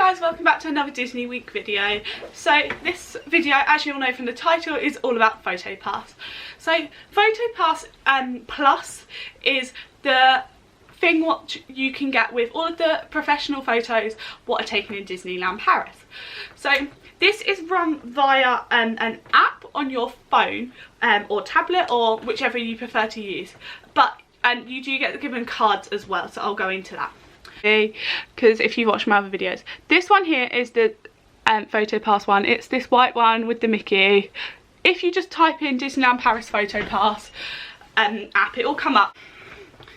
guys, welcome back to another Disney Week video. So this video, as you'll know from the title, is all about PhotoPass. So PhotoPass Plus is the thing what you can get with all of the professional photos what are taken in Disneyland Paris. So this is run via an app on your phone or tablet or whichever you prefer to use, and you do get given cards as well, so I'll go into that. Because if you watch my other videos, this one here is the PhotoPass one. It's this white one with the Mickey. If you just type in Disneyland Paris PhotoPass app, it will come up.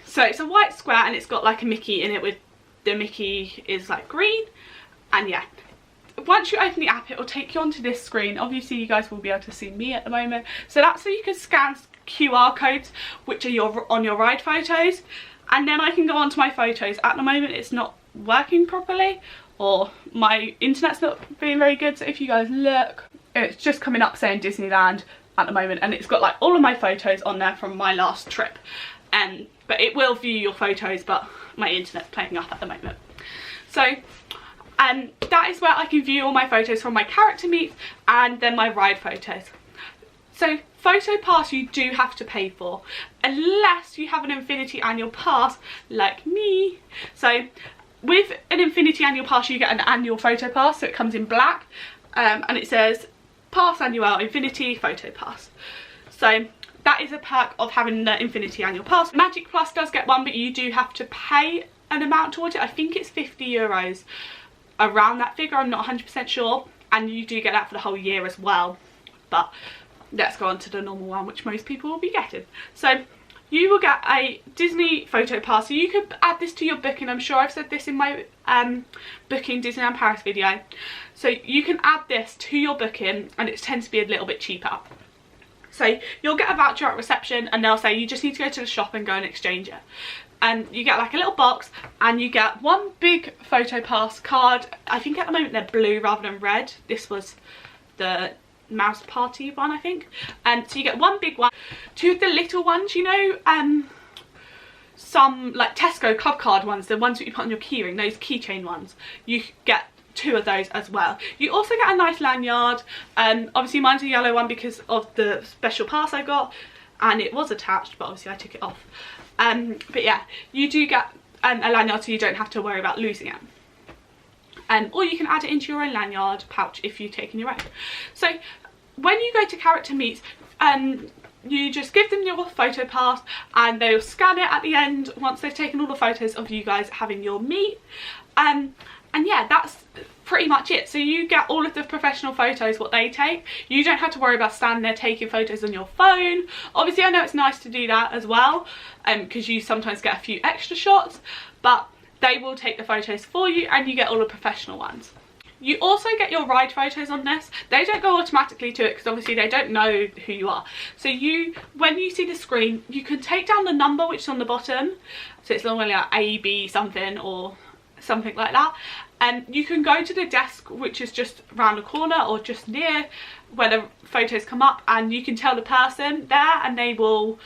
So it's a white square and it's got like a Mickey in it, with the Mickey is like green. And yeah, once you open the app, it will take you onto this screen. Obviously you guys will be able to see me at the moment, so that's so you can scan QR codes which are on your ride photos, and then I can go onto my photos. At the moment it's not working properly, or my internet's not being very good, so if you guys look, it's just coming up saying Disneyland at the moment, and it's got like all of my photos on there from my last trip. But it will view your photos, but my internet's playing up at the moment. So that is where I can view all my photos from my character meets and then my ride photos. So PhotoPass you do have to pay for, unless you have an Infinity annual pass like me. So with an Infinity annual pass you get an annual PhotoPass, so it comes in black and it says Pass Annual Infinity PhotoPass. So that is a perk of having the Infinity annual pass. Magic Plus does get one, but you do have to pay an amount towards it. I think it's €50, around that figure, I'm not 100% sure, and you do get that for the whole year as well. But let's go on to the normal one, which most people will be getting. So you will get a Disney PhotoPass, so you could add this to your booking. I'm sure I've said this in my booking Disneyland Paris video. So you can add this to your booking and it tends to be a little bit cheaper. So you'll get a voucher at reception and they'll say you just need to go to the shop and go and exchange it. And you get like a little box and you get one big PhotoPass card. I think at the moment they're blue rather than red. This was the Mouse Party one, I think. And so you get one big one. Two of the little ones, you know, some like Tesco club card ones, the ones that you put on your keyring, those keychain ones, you get 2 of those as well. You also get a nice lanyard. Obviously mine's a yellow one because of the special pass I got, and it was attached, but obviously I took it off. But yeah, you do get a lanyard, so you don't have to worry about losing it. Or you can add it into your own lanyard pouch if you've taken your own. So when you go to character meets, you just give them your PhotoPass and they'll scan it at the end once they've taken all the photos of you guys having your meet. And yeah, that's pretty much it. So you get all of the professional photos what they take. You don't have to worry about standing there taking photos on your phone. Obviously I know it's nice to do that as well, because you sometimes get a few extra shots, but they will take the photos for you and you get all the professional ones. You also get your ride photos on this. They don't go automatically to it because obviously they don't know who you are. So when you see the screen, you can take down the number which is on the bottom. So it's normally like A, B something or something like that. And you can go to the desk which is just around the corner or just near where the photos come up, and you can tell the person there and they will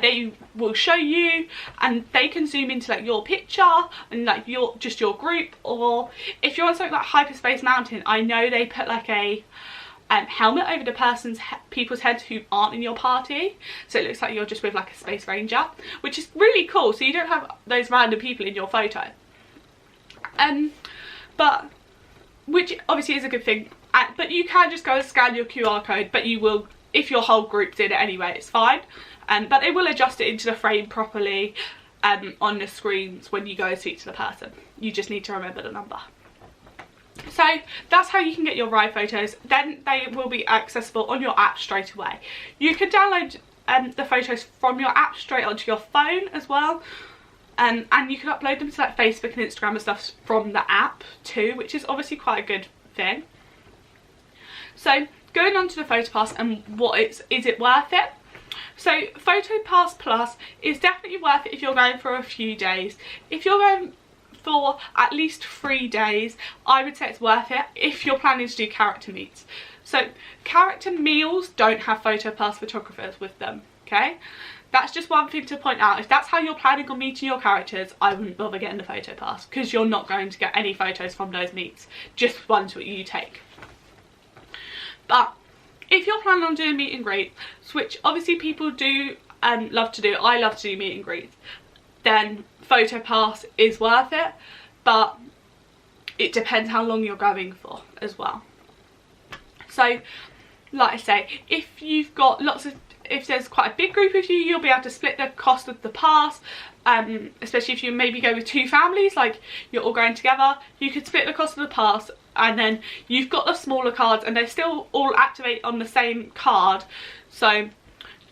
they will show you, and they can zoom into like your picture and like your group. Or if you're on something like Hyperspace Mountain, I know they put like a helmet over the people's heads who aren't in your party, so it looks like you're just with like a space ranger, which is really cool, so you don't have those random people in your photo. But which obviously is a good thing, but you can just go and scan your QR code, but you will, if your whole group's in it anyway, it's fine. But they will adjust it into the frame properly on the screens when you go and speak to the person. You just need to remember the number. So that's how you can get your ride photos. Then they will be accessible on your app straight away. You can download the photos from your app straight onto your phone as well. And you can upload them to like Facebook and Instagram and stuff from the app too, which is obviously quite a good thing. So going on to the PhotoPass and is it worth it? So PhotoPass Plus is definitely worth it if you're going for a few days. If you're going for at least 3 days, I would say it's worth it if you're planning to do character meets. So character meals don't have PhotoPass photographers with them. okay? That's just one thing to point out. If that's how you're planning on meeting your characters, I wouldn't bother getting the PhotoPass, because you're not going to get any photos from those meets, just ones that you take. But if you're planning on doing meet and greets, which obviously people do love to do, I love to do meet and greets, then PhotoPass is worth it, but it depends how long you're going for as well. So like I say, if you've got if there's quite a big group of you, you'll be able to split the cost of the pass, especially if you maybe go with 2 families, like you're all going together, you could split the cost of the pass, and then you've got the smaller cards and they still all activate on the same card, so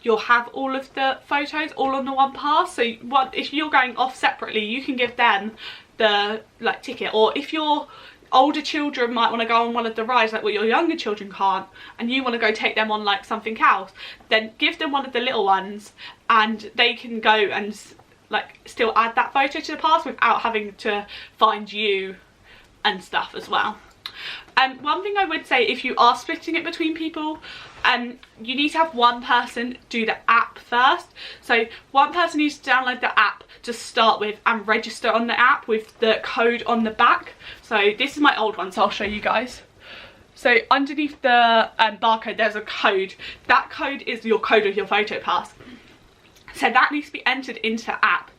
you'll have all of the photos all on the one pass. So if you're going off separately, you can give them the like ticket, or if your older children might want to go on one of the rides like what your younger children can't, and you want to go take them on like something else, then give them one of the little ones and they can go and like still add that photo to the pass without having to find you and stuff as well. One thing I would say, if you are splitting it between people, you need to have one person do the app first. So one person needs to download the app to start with and register on the app with the code on the back. So this is my old one, so I'll show you guys. So underneath the barcode there's a code. That code is your code of your PhotoPass. So that needs to be entered into the app.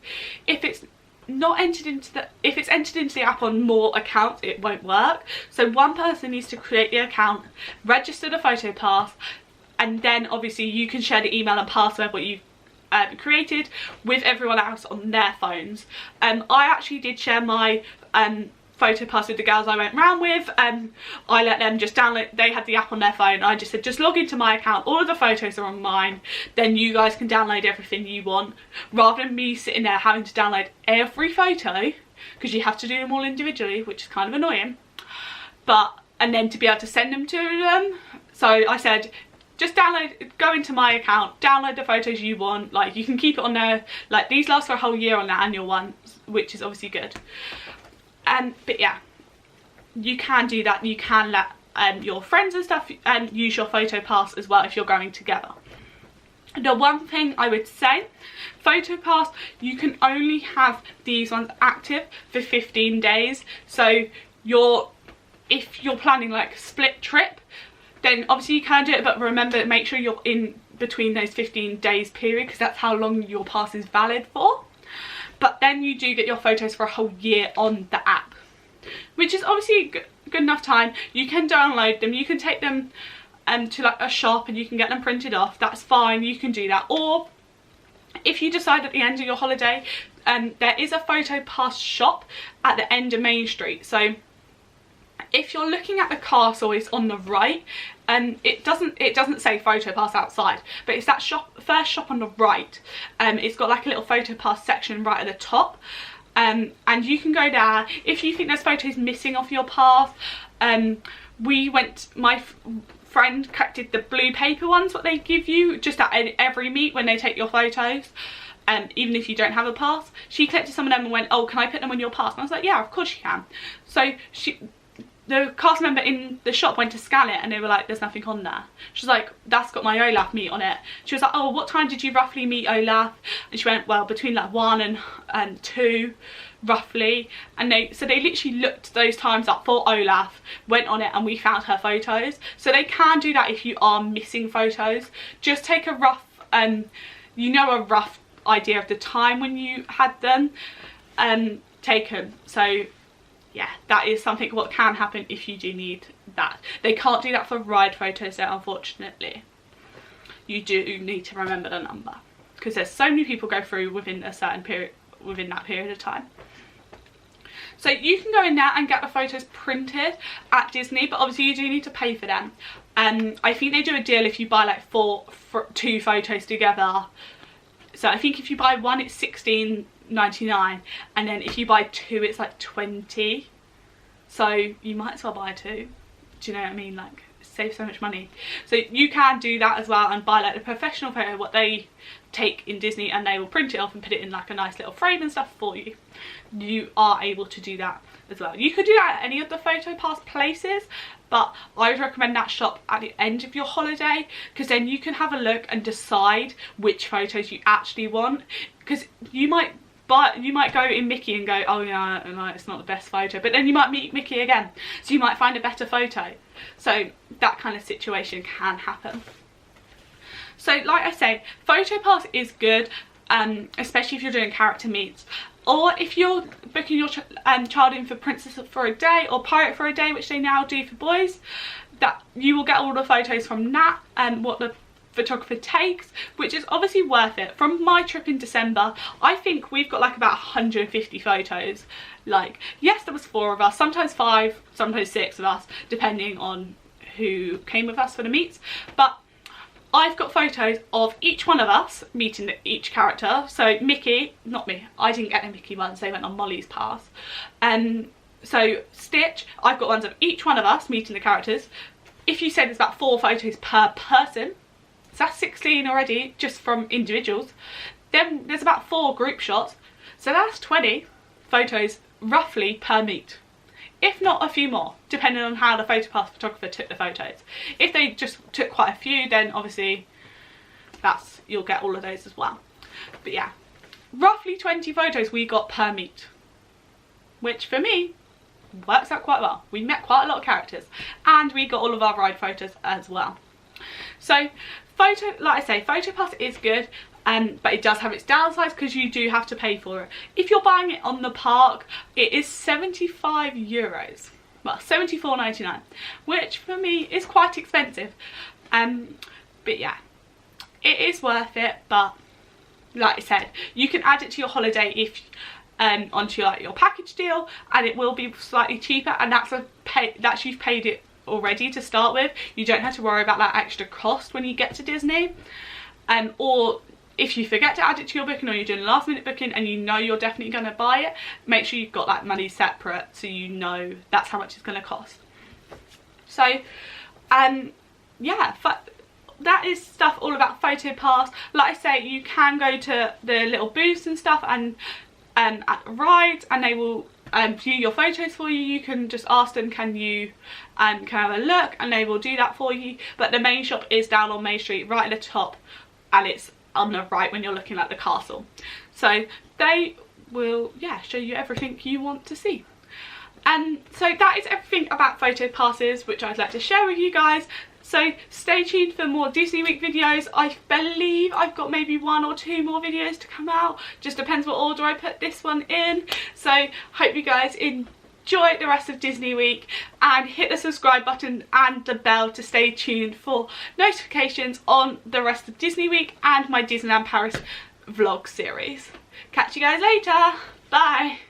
If it's not entered into the app on more accounts, it won't work. So one person needs to create the account, register the PhotoPass, and then obviously you can share the email and password what you've created with everyone else on their phones. I actually did share my PhotoPass with the girls I went round with. I let them just download, they had the app on their phone. I just said, just log into my account, all of the photos are on mine, then you guys can download everything you want, rather than me sitting there having to download every photo, because you have to do them all individually, which is kind of annoying, and then to be able to send them to them. So I said, just go into my account, download the photos you want, like you can keep it on there, like these last for a whole year on the annual one, which is obviously good. But yeah, you can do that. You can let your friends and stuff use your PhotoPass as well if you're going together. The one thing I would say, PhotoPass, you can only have these ones active for 15 days. So if you're planning like a split trip, then obviously you can do it, but remember, make sure you're in between those 15 days period, because that's how long your pass is valid for. But then you do get your photos for a whole year on the app, which is obviously good enough time. You can download them, you can take them to like a shop and you can get them printed off. That's fine, you can do that. Or if you decide at the end of your holiday, there is a PhotoPass shop at the end of Main Street. So if you're looking at the castle, it's on the right, and it doesn't say PhotoPass outside, but it's that first shop on the right. It's got like a little PhotoPass section right at the top, and you can go there if you think there's photos missing off your pass. My friend collected the blue paper ones, what they give you just at every meet when they take your photos. Even if you don't have a pass, she collected some of them and went, oh, can I put them on your pass? And I was like, yeah, of course you can. So the cast member in the shop went to scan it and they were like, there's nothing on there. She was like, that's got my Olaf meet on it. She was like, oh, what time did you roughly meet Olaf? And she went, well, between like 1 and 2 roughly. And they literally looked those times up for Olaf, went on it, and we found her photos. So they can do that if you are missing photos. Just take a rough a rough idea of the time when you had them taken. So yeah, that is something what can happen if you do need that. They can't do that for ride photos though, unfortunately. You do need to remember the number, because there's so many people go through within a certain period, within that period of time. So you can go in there and get the photos printed at Disney, but obviously you do need to pay for them. I think they do a deal if you buy like 2 photos together. So I think if you buy one, it's $16.99, and then if you buy 2, it's like $20. So you might as well buy 2. Do you know what I mean? Like, save so much money. So you can do that as well and buy like the professional photo what they take in Disney, and they will print it off and put it in like a nice little frame and stuff for you. You are able to do that as well. You could do that at any of the PhotoPass places. but I would recommend that shop at the end of your holiday, because then you can have a look and decide which photos you actually want, because you might go in Mickey and go, oh yeah, no, it's not the best photo, but then you might meet Mickey again, so you might find a better photo. So that kind of situation can happen. So like I said, PhotoPass is good, especially if you're doing character meets, or if you're booking your child in for Princess for a Day or Pirate for a Day, which they now do for boys, that you will get all the photos from Nat and what the photographer takes, which is obviously worth it. From my trip in December, I think we've got like about 150 photos. Like, yes, there was 4 of us, sometimes 5, sometimes 6 of us, depending on who came with us for the meets, but I've got photos of each one of us meeting each character. So Mickey, not me, I didn't get the Mickey ones, they went on Molly's pass. So Stitch, I've got ones of each one of us meeting the characters. If you say there's about 4 photos per person, so that's 16 already just from individuals. Then there's about 4 group shots, so that's 20 photos roughly per meet, if not a few more, depending on how the PhotoPass photographer took the photos. If they just took quite a few, then obviously you'll get all of those as well. But yeah, roughly 20 photos we got per meet, which for me works out quite well. We met quite a lot of characters and we got all of our ride photos as well. So like I say, PhotoPass is good, but it does have its downsides because you do have to pay for it. If you're buying it on the park, it is €75, well $74.99, which for me is quite expensive. But yeah, it is worth it. But like I said, you can add it to your holiday if onto your package deal, and it will be slightly cheaper, and that's you've paid it already to start with. You don't have to worry about that extra cost when you get to Disney. Or if you forget to add it to your booking, or you're doing a last minute booking and you know you're definitely going to buy it, make sure you've got that money separate so you know that's how much it's going to cost. So yeah, that is stuff all about PhotoPass. Like I say, you can go to the little booths and stuff and at the rides, and they will view your photos for you. You can just ask them, can you can have a look, and they will do that for you. But the main shop is down on Main Street, right at the top, and it's on the right when you're looking at the castle. So they will, yeah, show you everything you want to see. And so that is everything about PhotoPasses, which I'd like to share with you guys. So stay tuned for more Disney Week videos. I believe I've got maybe 1 or 2 more videos to come out. Just depends what order I put this one in. So hope you guys enjoy the rest of Disney Week, and hit the subscribe button and the bell to stay tuned for notifications on the rest of Disney Week and my Disneyland Paris vlog series. Catch you guys later. Bye.